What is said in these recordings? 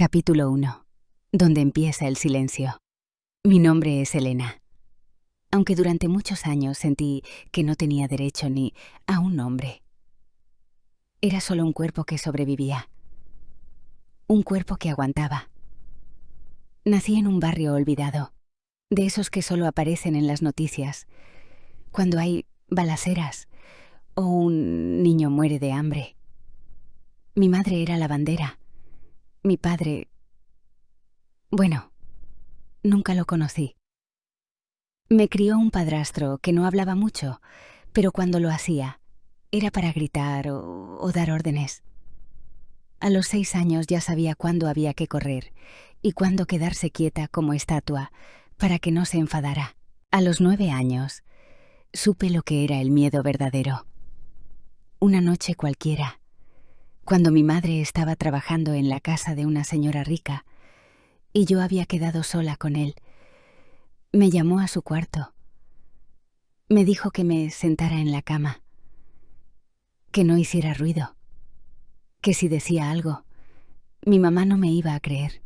Capítulo 1. Donde empieza el silencio. Mi nombre es Elena. Aunque durante muchos años sentí que no tenía derecho ni a un nombre. Era solo un cuerpo que sobrevivía. Un cuerpo que aguantaba. Nací en un barrio olvidado, de esos que solo aparecen en las noticias, cuando hay balaceras o un niño muere de hambre. Mi madre era lavandera. Mi padre... Bueno, nunca lo conocí. Me crió un padrastro que no hablaba mucho, pero cuando lo hacía, era para gritar o dar órdenes. A los 6 años ya sabía cuándo había que correr y cuándo quedarse quieta como estatua para que no se enfadara. A los 9 años, supe lo que era el miedo verdadero. Una noche cualquiera, cuando mi madre estaba trabajando en la casa de una señora rica y yo había quedado sola con él, me llamó a su cuarto. Me dijo que me sentara en la cama, que no hiciera ruido, que si decía algo, mi mamá no me iba a creer.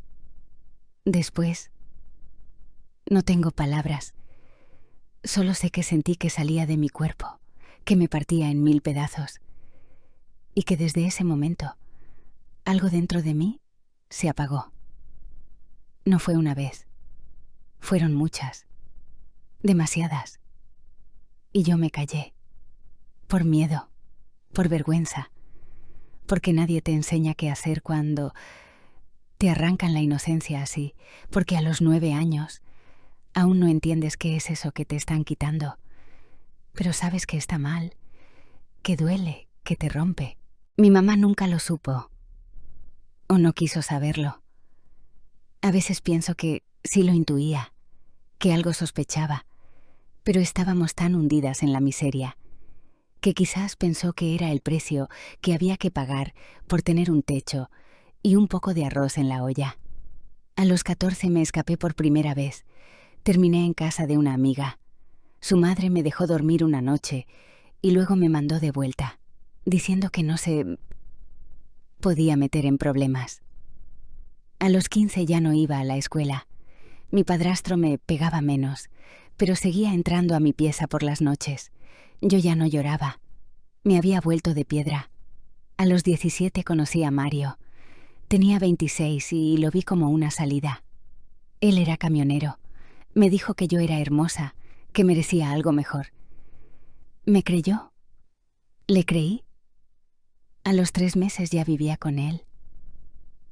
Después, no tengo palabras, solo sé que sentí que salía de mi cuerpo, que me partía en 1000 pedazos, y que desde ese momento, algo dentro de mí se apagó. No fue una vez, fueron muchas, demasiadas, y yo me callé, por miedo, por vergüenza, porque nadie te enseña qué hacer cuando te arrancan la inocencia así, porque a los 9 años aún no entiendes qué es eso que te están quitando, pero sabes que está mal, que duele, que te rompe. Mi mamá nunca lo supo, o no quiso saberlo. A veces pienso que sí lo intuía, que algo sospechaba, pero estábamos tan hundidas en la miseria, que quizás pensó que era el precio que había que pagar por tener un techo y un poco de arroz en la olla. A los 14 me escapé por primera vez. Terminé en casa de una amiga. Su madre me dejó dormir una noche y luego me mandó de vuelta, diciendo que no se podía meter en problemas. A los 15 ya no iba a la escuela. Mi padrastro me pegaba menos, pero seguía entrando a mi pieza por las noches. Yo ya no lloraba. Me había vuelto de piedra. A los 17 conocí a Mario. Tenía 26 y lo vi como una salida. Él era camionero. Me dijo que yo era hermosa, que merecía algo mejor. ¿Me creyó? ¿Le creí? A los 3 meses ya vivía con él.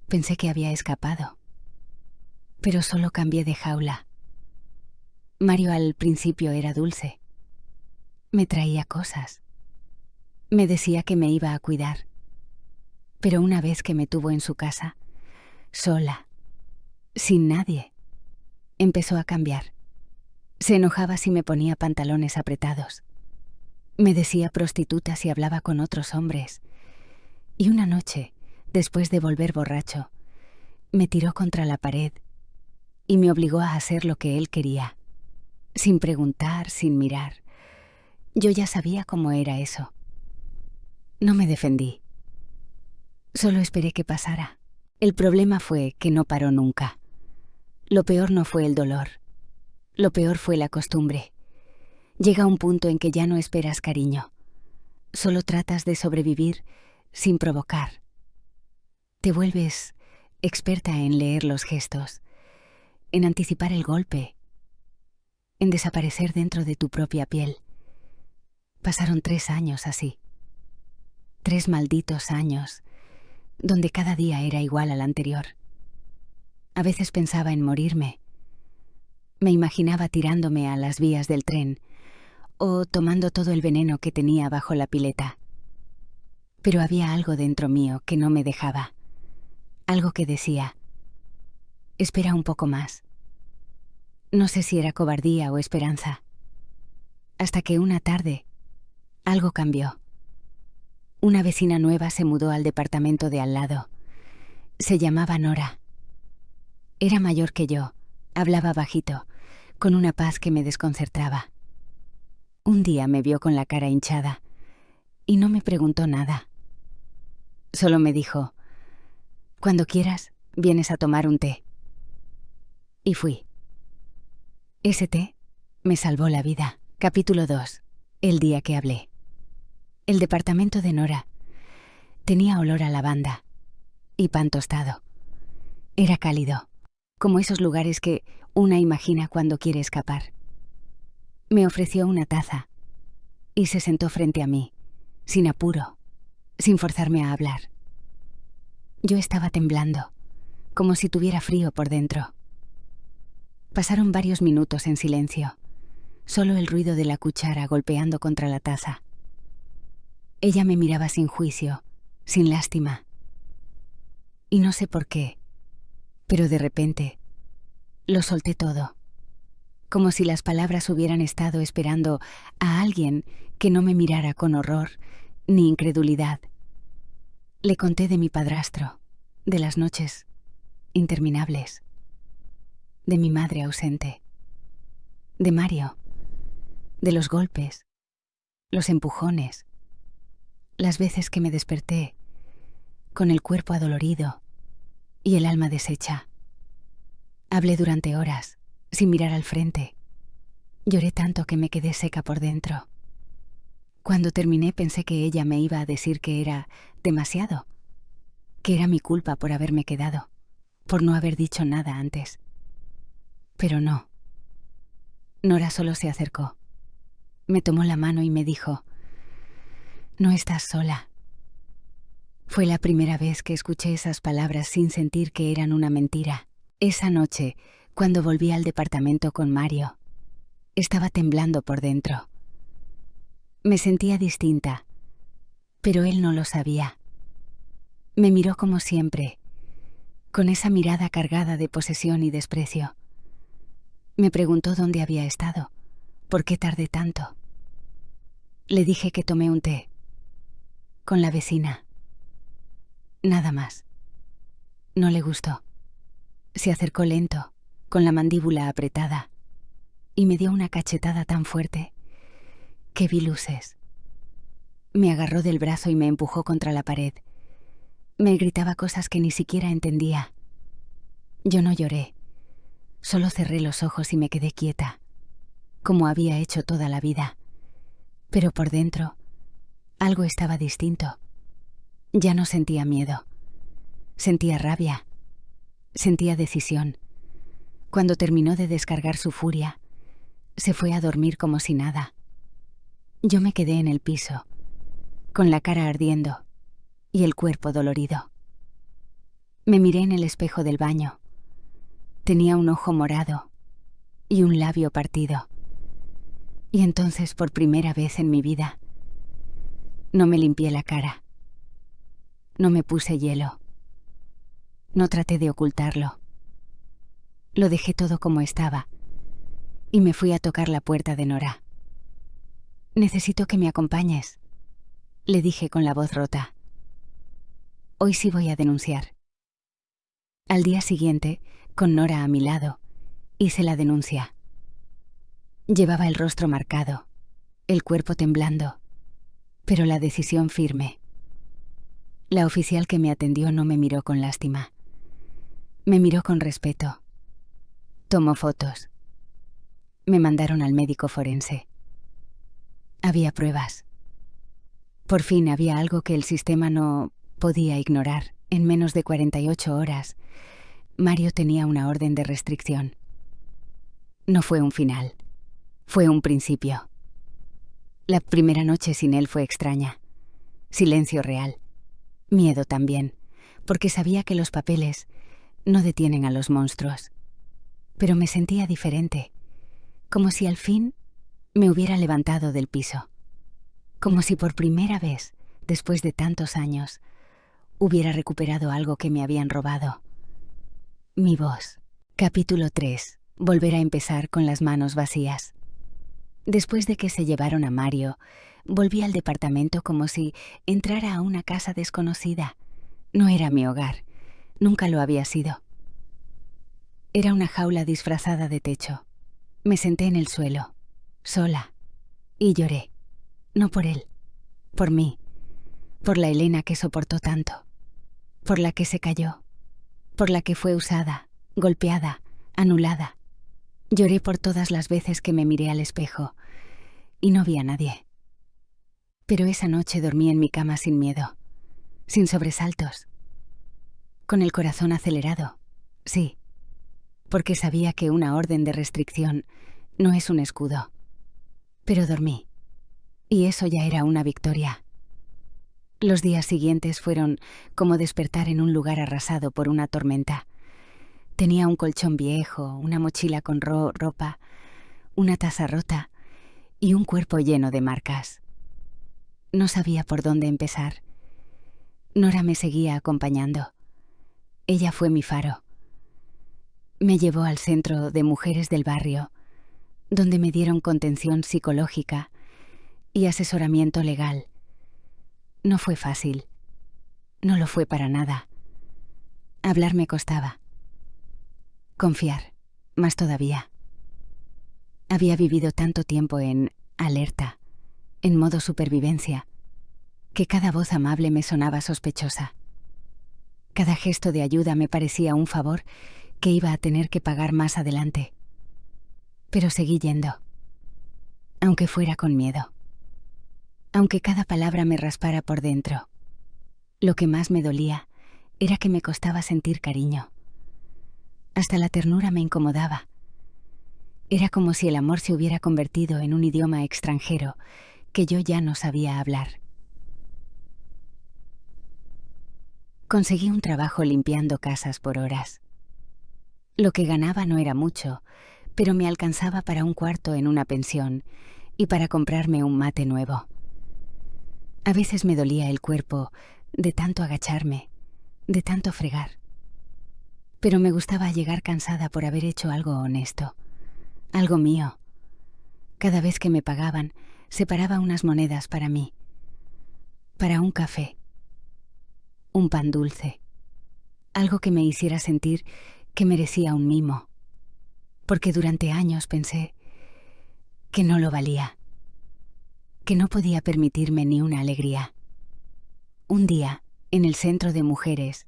Pensé que había escapado. Pero solo cambié de jaula. Mario al principio era dulce. Me traía cosas. Me decía que me iba a cuidar. Pero una vez que me tuvo en su casa, sola, sin nadie, empezó a cambiar. Se enojaba si me ponía pantalones apretados. Me decía prostituta si hablaba con otros hombres. Y una noche, después de volver borracho, me tiró contra la pared y me obligó a hacer lo que él quería, sin preguntar, sin mirar. Yo ya sabía cómo era eso. No me defendí. Solo esperé que pasara. El problema fue que no paró nunca. Lo peor no fue el dolor. Lo peor fue la costumbre. Llega un punto en que ya no esperas cariño. Solo tratas de sobrevivir sin provocar. Te vuelves experta en leer los gestos, en anticipar el golpe, en desaparecer dentro de tu propia piel. Pasaron 3 años así. 3 malditos años, donde cada día era igual al anterior. A veces pensaba en morirme. Me imaginaba tirándome a las vías del tren o tomando todo el veneno que tenía bajo la pileta. Pero había algo dentro mío que no me dejaba. Algo que decía, espera un poco más. No sé si era cobardía o esperanza. Hasta que una tarde, algo cambió. Una vecina nueva se mudó al departamento de al lado. Se llamaba Nora. Era mayor que yo, hablaba bajito, con una paz que me desconcertaba. Un día me vio con la cara hinchada y no me preguntó nada. Solo me dijo, cuando quieras, vienes a tomar un té. Y fui. Ese té me salvó la vida. Capítulo 2. El día que hablé. El departamento de Nora tenía olor a lavanda y pan tostado. Era cálido, como esos lugares que una imagina cuando quiere escapar. Me ofreció una taza y se sentó frente a mí, sin apuro, sin forzarme a hablar. Yo estaba temblando, como si tuviera frío por dentro. Pasaron varios minutos en silencio, solo el ruido de la cuchara golpeando contra la taza. Ella me miraba sin juicio, sin lástima. Y no sé por qué, pero de repente lo solté todo, como si las palabras hubieran estado esperando a alguien que no me mirara con horror ni incredulidad. Le conté de mi padrastro, de las noches interminables, de mi madre ausente, de Mario, de los golpes, los empujones, las veces que me desperté con el cuerpo adolorido y el alma deshecha. Hablé durante horas, sin mirar al frente. Lloré tanto que me quedé seca por dentro. Cuando terminé pensé que ella me iba a decir que era demasiado, que era mi culpa por haberme quedado, por no haber dicho nada antes. Pero no. Nora solo se acercó. Me tomó la mano y me dijo: «No estás sola». Fue la primera vez que escuché esas palabras sin sentir que eran una mentira. Esa noche, cuando volví al departamento con Mario, estaba temblando por dentro. Me sentía distinta, pero él no lo sabía. Me miró como siempre, con esa mirada cargada de posesión y desprecio. Me preguntó dónde había estado, por qué tardé tanto. Le dije que tomé un té con la vecina. Nada más. No le gustó. Se acercó lento, con la mandíbula apretada, y me dio una cachetada tan fuerte que vi luces. Me agarró del brazo y me empujó contra la pared. Me gritaba cosas que ni siquiera entendía. Yo no lloré. Solo cerré los ojos y me quedé quieta, como había hecho toda la vida. Pero por dentro, algo estaba distinto. Ya no sentía miedo. Sentía rabia. Sentía decisión. Cuando terminó de descargar su furia, se fue a dormir como si nada. Yo me quedé en el piso, con la cara ardiendo y el cuerpo dolorido. Me miré en el espejo del baño. Tenía un ojo morado y un labio partido. Y entonces, por primera vez en mi vida, no me limpié la cara. No me puse hielo. No traté de ocultarlo. Lo dejé todo como estaba y me fui a tocar la puerta de Nora. «Necesito que me acompañes», le dije con la voz rota. «Hoy sí voy a denunciar». Al día siguiente, con Nora a mi lado, hice la denuncia. Llevaba el rostro marcado, el cuerpo temblando, pero la decisión firme. La oficial que me atendió no me miró con lástima. Me miró con respeto. Tomó fotos. Me mandaron al médico forense. Había pruebas. Por fin había algo que el sistema no podía ignorar. En menos de 48 horas, Mario tenía una orden de restricción. No fue un final. Fue un principio. La primera noche sin él fue extraña. Silencio real. Miedo también, porque sabía que los papeles no detienen a los monstruos. Pero me sentía diferente, como si al fin me hubiera levantado del piso. Como si por primera vez, después de tantos años, hubiera recuperado algo que me habían robado. Mi voz. Capítulo 3. Volver a empezar con las manos vacías. Después de que se llevaron a Mario, volví al departamento como si entrara a una casa desconocida. No era mi hogar. Nunca lo había sido. Era una jaula disfrazada de techo. Me senté en el suelo, sola, y lloré. No por él, por mí, por la Elena que soportó tanto, por la que se cayó, por la que fue usada, golpeada, anulada. Lloré por todas las veces que me miré al espejo y no vi a nadie. Pero esa noche dormí en mi cama sin miedo, sin sobresaltos, con el corazón acelerado, sí, porque sabía que una orden de restricción no es un escudo. Pero dormí, y eso ya era una victoria. Los días siguientes fueron como despertar en un lugar arrasado por una tormenta. Tenía un colchón viejo, una mochila con ropa, una taza rota y un cuerpo lleno de marcas. No sabía por dónde empezar. Nora me seguía acompañando. Ella fue mi faro. Me llevó al centro de mujeres del barrio, donde me dieron contención psicológica y asesoramiento legal. No fue fácil. No lo fue para nada. Hablar me costaba. Confiar, más todavía. Había vivido tanto tiempo en alerta, en modo supervivencia, que cada voz amable me sonaba sospechosa. Cada gesto de ayuda me parecía un favor que iba a tener que pagar más adelante. Pero seguí yendo, aunque fuera con miedo. Aunque cada palabra me raspara por dentro. Lo que más me dolía era que me costaba sentir cariño. Hasta la ternura me incomodaba. Era como si el amor se hubiera convertido en un idioma extranjero que yo ya no sabía hablar. Conseguí un trabajo limpiando casas por horas. Lo que ganaba no era mucho, pero me alcanzaba para un cuarto en una pensión y para comprarme un mate nuevo. A veces me dolía el cuerpo de tanto agacharme, de tanto fregar. Pero me gustaba llegar cansada por haber hecho algo honesto, algo mío. Cada vez que me pagaban, separaba unas monedas para mí, para un café, un pan dulce, algo que me hiciera sentir que merecía un mimo, porque durante años pensé que no lo valía, que no podía permitirme ni una alegría. Un día, en el centro de mujeres,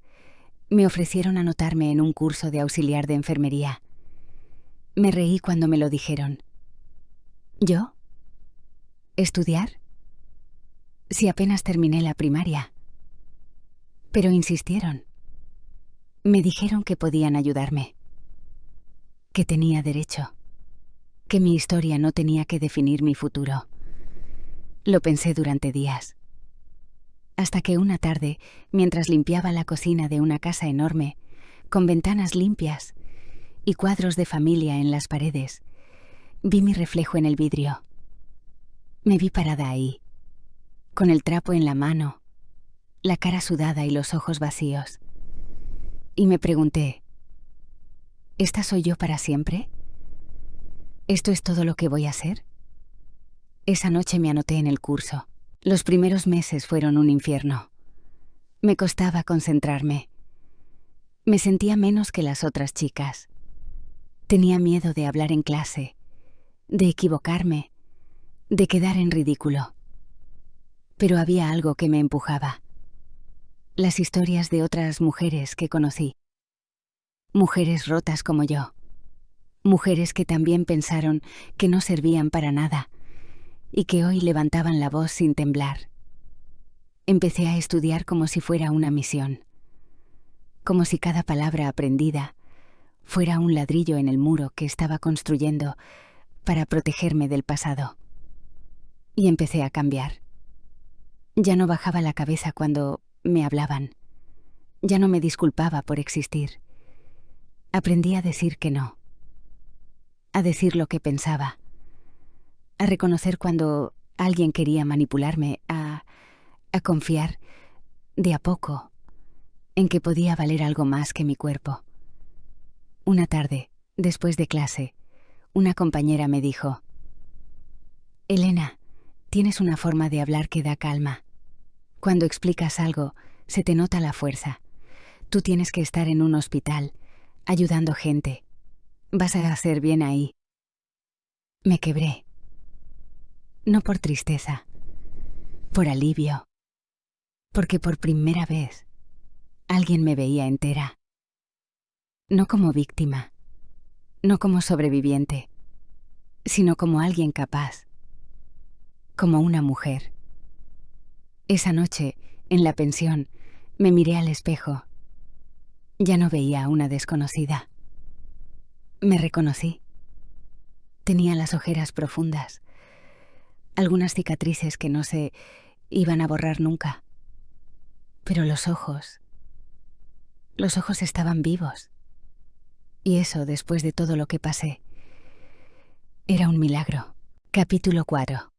me ofrecieron anotarme en un curso de auxiliar de enfermería. Me reí cuando me lo dijeron. ¿Yo? ¿Estudiar? Si apenas terminé la primaria. Pero insistieron. Me dijeron que podían ayudarme, que tenía derecho, que mi historia no tenía que definir mi futuro. Lo pensé durante días. Hasta que una tarde, mientras limpiaba la cocina de una casa enorme, con ventanas limpias y cuadros de familia en las paredes, vi mi reflejo en el vidrio. Me vi parada ahí, con el trapo en la mano, la cara sudada y los ojos vacíos. Y me pregunté, ¿esta soy yo para siempre? ¿Esto es todo lo que voy a ser? Esa noche me anoté en el curso. Los primeros meses fueron un infierno. Me costaba concentrarme. Me sentía menos que las otras chicas. Tenía miedo de hablar en clase, de equivocarme, de quedar en ridículo. Pero había algo que me empujaba. Las historias de otras mujeres que conocí. Mujeres rotas como yo. Mujeres que también pensaron que no servían para nada y que hoy levantaban la voz sin temblar. Empecé a estudiar como si fuera una misión. Como si cada palabra aprendida fuera un ladrillo en el muro que estaba construyendo para protegerme del pasado. Y empecé a cambiar. Ya no bajaba la cabeza cuando me hablaban. Ya no me disculpaba por existir. Aprendí a decir que no. A decir lo que pensaba. A reconocer cuando alguien quería manipularme, a confiar, de a poco, en que podía valer algo más que mi cuerpo. Una tarde, después de clase, una compañera me dijo: «Elena, tienes una forma de hablar que da calma. Cuando explicas algo, se te nota la fuerza. Tú tienes que estar en un hospital, ayudando gente. Vas a hacer bien ahí». Me quebré. No por tristeza, por alivio, porque por primera vez alguien me veía entera. no como víctima, no como sobreviviente, sino como alguien capaz, como una mujer. Esa noche, en la pensión, me miré al espejo. Ya no veía a una desconocida. Me reconocí. Tenía las ojeras profundas, algunas cicatrices que no se iban a borrar nunca. Pero los ojos estaban vivos. Y eso, después de todo lo que pasé, era un milagro. Capítulo 4.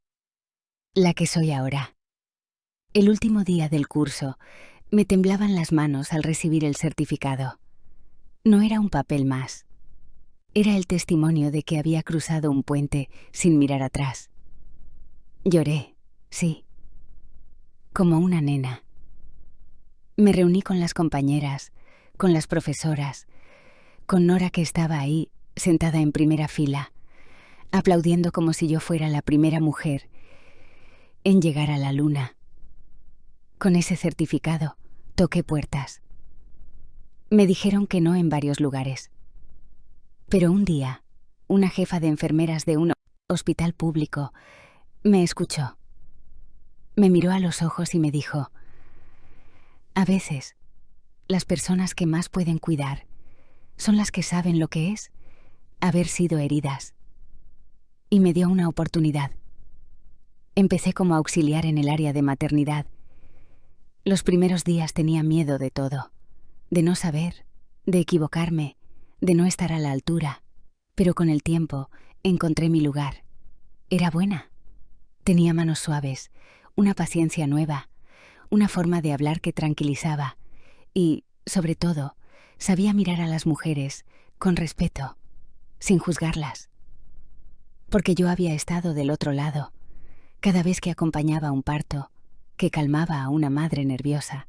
La que soy ahora. El último día del curso, me temblaban las manos al recibir el certificado. No era un papel más. Era el testimonio de que había cruzado un puente sin mirar atrás. Lloré, sí, como una nena. Me reuní con las compañeras, con las profesoras, con Nora, que estaba ahí, sentada en primera fila, aplaudiendo como si yo fuera la primera mujer en llegar a la luna. Con ese certificado, toqué puertas. Me dijeron que no en varios lugares. Pero un día, una jefa de enfermeras de un hospital público me escuchó. Me miró a los ojos y me dijo: a veces, las personas que más pueden cuidar son las que saben lo que es haber sido heridas. Y me dio una oportunidad. Empecé como auxiliar en el área de maternidad. Los primeros días tenía miedo de todo, de no saber, de equivocarme, de no estar a la altura. Pero con el tiempo encontré mi lugar. Era buena. Tenía manos suaves, una paciencia nueva, una forma de hablar que tranquilizaba y, sobre todo, sabía mirar a las mujeres con respeto, sin juzgarlas. Porque yo había estado del otro lado, cada vez que acompañaba un parto, que calmaba a una madre nerviosa,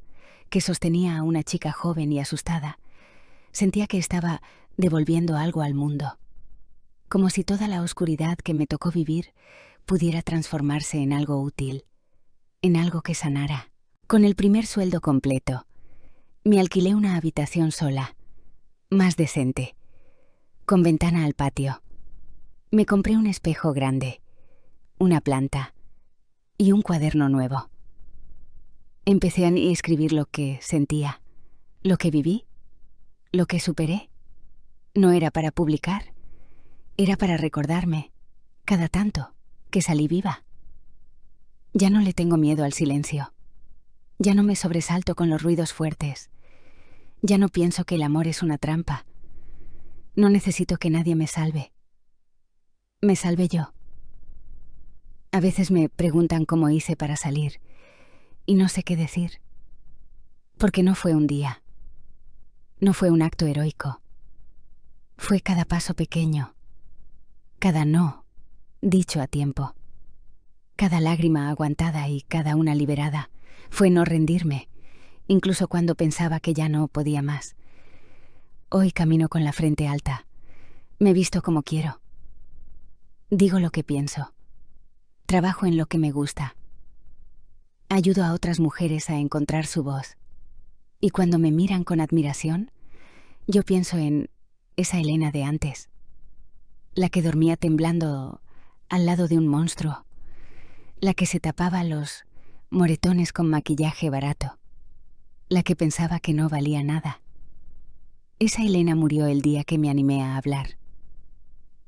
que sostenía a una chica joven y asustada. Sentía que estaba devolviendo algo al mundo, como si toda la oscuridad que me tocó vivir pudiera transformarse en algo útil, en algo que sanara. Con el primer sueldo completo, me alquilé una habitación sola, más decente, con ventana al patio. Me compré un espejo grande, una planta y un cuaderno nuevo. Empecé a escribir lo que sentía, lo que viví, lo que superé. No era para publicar, era para recordarme, cada tanto, que salí viva. Ya no le tengo miedo al silencio. Ya no me sobresalto con los ruidos fuertes. Ya no pienso que el amor es una trampa. No necesito que nadie me salve. Me salvé yo. A veces me preguntan cómo hice para salir, y no sé qué decir. Porque no fue un día. No fue un acto heroico. Fue cada paso pequeño, cada no dicho a tiempo, cada lágrima aguantada y cada una liberada. Fue no rendirme, incluso cuando pensaba que ya no podía más. Hoy camino con la frente alta. Me visto como quiero. Digo lo que pienso. Trabajo en lo que me gusta. Ayudo a otras mujeres a encontrar su voz. Y cuando me miran con admiración, yo pienso en esa Elena de antes, la que dormía temblando al lado de un monstruo, la que se tapaba los moretones con maquillaje barato, la que pensaba que no valía nada. Esa Elena murió el día que me animé a hablar.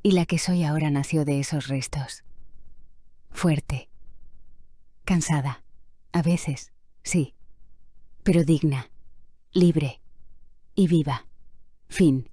Y la que soy ahora nació de esos restos. Fuerte. Cansada. A veces, sí. Pero digna. Libre. Y viva. Fin.